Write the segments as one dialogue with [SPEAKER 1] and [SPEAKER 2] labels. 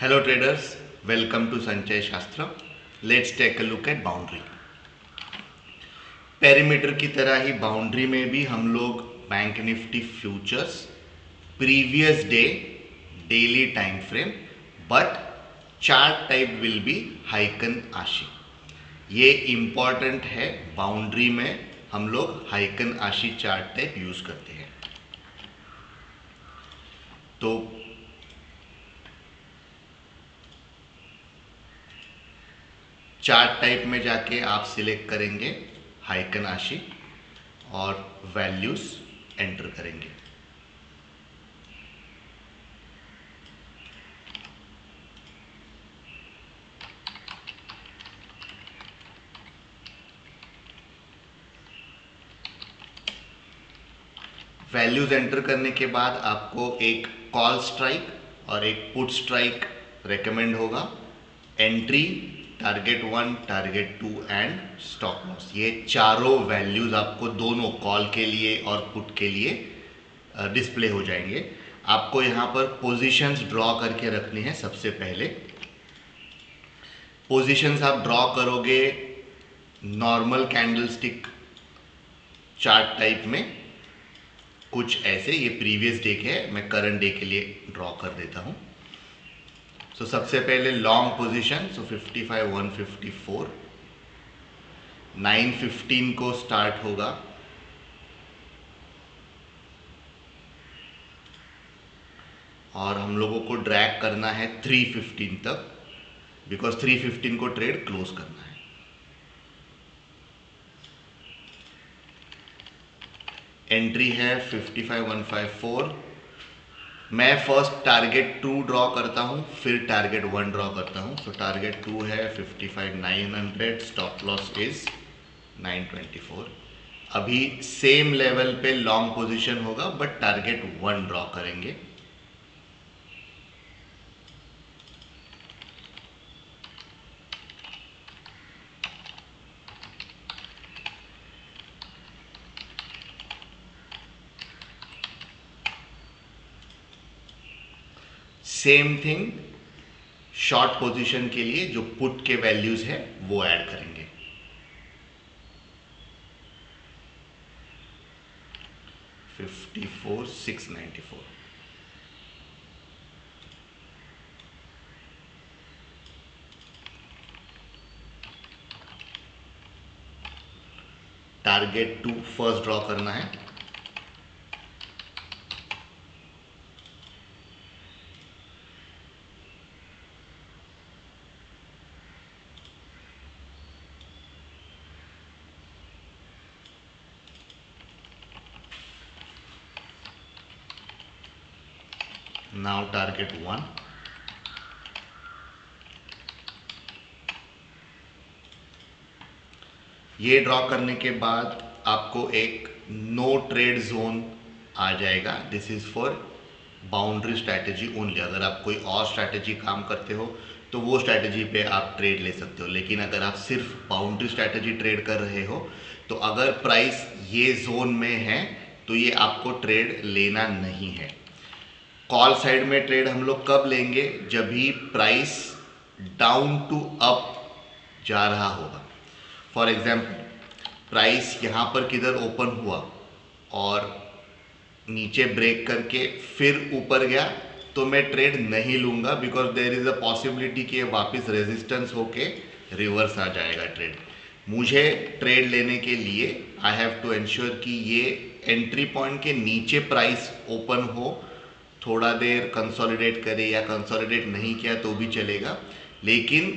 [SPEAKER 1] Hello traders, welcome to Sanchay Shastra. Let's take a look at boundary. Perimeter की तरह ही boundary में भी हम लोग bank nifty futures previous day daily time frame but chart type will be heikin ashi. ये important है. Boundary में हम लोग हाइकन आशी चार्ट टाइप यूज करते हैं. तो चार्ट टाइप में जाके आप सिलेक्ट करेंगे हाइकन आशी और वैल्यूज एंटर करेंगे. वैल्यूज एंटर करने के बाद आपको एक कॉल स्ट्राइक और एक पुट स्ट्राइक रेकमेंड होगा. Entry, target 1, target 2 and stop loss. ये चारों वैल्यूज आपको दोनों कॉल के लिए और पुट के लिए डिस्प्ले हो जाएंगे. आपको यहाँ पर पोजीशंस ड्रॉ करके रखनी है. सबसे पहले पोजीशंस आप ड्रॉ करोगे नॉर्मल कैंडलस्टिक चार्ट टाइप में कुछ ऐसे. ये प्रीवियस डे के है, मैं करंट डे के लिए ड्रॉ कर देता हूँ. सो सबसे पहले लॉन्ग पोजीशन, सो 55 154 9:15 को स्टार्ट होगा और हम लोगों को ड्रैग करना है 3:15 तक, बिकॉज 3:15 को ट्रेड क्लोज करना है. एंट्री है 55 154. मैं फर्स्ट टारगेट 2 ड्रॉ करता हूं, फिर टारगेट 1 ड्रॉ करता हूं. सो टारगेट 2 है 55 900. Stop loss is 924. अभी सेम लेवल पे लॉन्ग पोजीशन होगा बट टारगेट 1 ड्रॉ करेंगे. सेम थिंग शॉर्ट पोजीशन के लिए जो पुट के वैल्यूज है वो ऐड करेंगे. $54 694. टारगेट 2 फर्स्ट ड्रॉ करना है. Now target 1. ये ड्रॉ करने के बाद आपको एक नो ट्रेड जोन आ जाएगा. This is for boundary strategy only. अगर आप कोई और स्ट्रैटेजी काम करते हो तो वो स्ट्रैटेजी पे आप ट्रेड ले सकते हो. लेकिन अगर आप सिर्फ बाउंड्री स्ट्रैटेजी ट्रेड कर रहे हो तो अगर प्राइस ये जोन में है तो ये आपको ट्रेड लेना नहीं है. कॉल साइड में ट्रेड हम लोग कब लेंगे? जब भी प्राइस डाउन टू अप जा रहा होगा. फॉर एग्जाम्पल प्राइस यहाँ पर किधर ओपन हुआ और नीचे ब्रेक करके फिर ऊपर गया तो मैं ट्रेड नहीं लूंगा, because there is a possibility कि वापस रेजिस्टेंस होके रिवर्स आ जाएगा ट्रेड. मुझे ट्रेड लेने के लिए आई हैव टू एंश्योर कि ये एंट्री पॉइंट के नीचे प्राइस ओपन हो, थोड़ा देर कंसोलिडेट करे या कंसोलिडेट नहीं किया तो भी चलेगा, लेकिन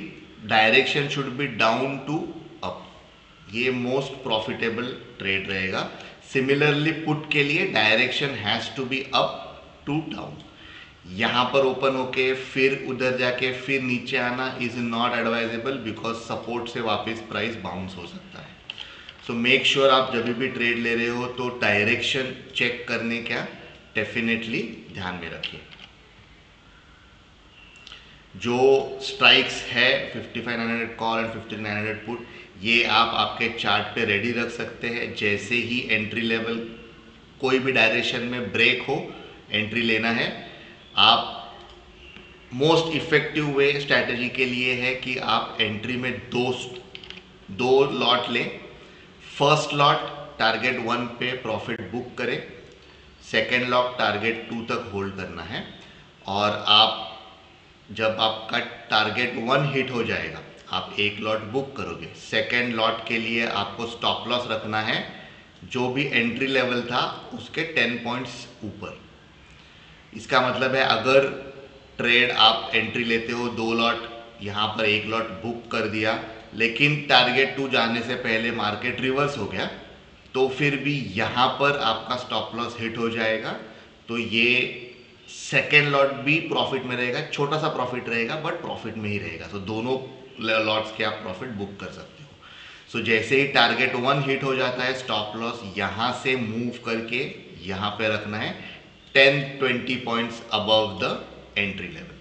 [SPEAKER 1] direction should be down to up. ये मोस्ट प्रॉफिटेबल ट्रेड रहेगा. सिमिलरली पुट के लिए direction has to be up to down. यहाँ पर ओपन होके फिर उधर जाके फिर नीचे आना is not advisable, because support से वापस प्राइस बाउंस हो सकता है. सो मेक श्योर आप जब भी ट्रेड ले रहे हो तो डायरेक्शन चेक करने का डेफिनेटली ध्यान में रखिए. जो स्ट्राइक्स है 5500 कॉल एंड 5900 पुट, ये आप आपके चार्ट पे रेडी रख सकते हैं. जैसे ही एंट्री लेवल कोई भी डायरेक्शन में ब्रेक हो, एंट्री लेना है. आप मोस्ट इफेक्टिव वे स्ट्रैटेजी के लिए है कि आप एंट्री में दो लॉट लें। फर्स्ट लॉट टारगेट 1 पे प्रॉफिट बुक करें, सेकेंड लॉट टारगेट 2 तक होल्ड करना है, और आप जब आपका टारगेट 1 हिट हो जाएगा आप एक लॉट बुक करोगे। सेकेंड लॉट के लिए आपको स्टॉप लॉस रखना है जो भी एंट्री लेवल था उसके 10 पॉइंट्स ऊपर। इसका मतलब है अगर ट्रेड आप एंट्री लेते हो 2 लॉट, यहाँ पर एक लॉट बुक कर दिया, लेकिन टारगेट 2 जाने से पहले मार्केट रिवर्स हो गया, तो फिर भी यहाँ पर आपका स्टॉप लॉस हिट हो जाएगा। तो ये सेकेंड लॉट भी प्रॉफिट में रहेगा, छोटा सा प्रॉफिट रहेगा बट प्रॉफिट में ही रहेगा। तो दोनों लॉट्स के आप प्रॉफिट बुक कर सकते हो। सो जैसे ही टारगेट 1 हिट हो जाता है, स्टॉप लॉस यहाँ से मूव करके यहाँ पे रखना है 10-20 points above the entry level.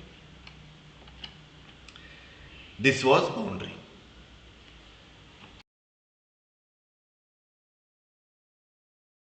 [SPEAKER 1] This was boundary.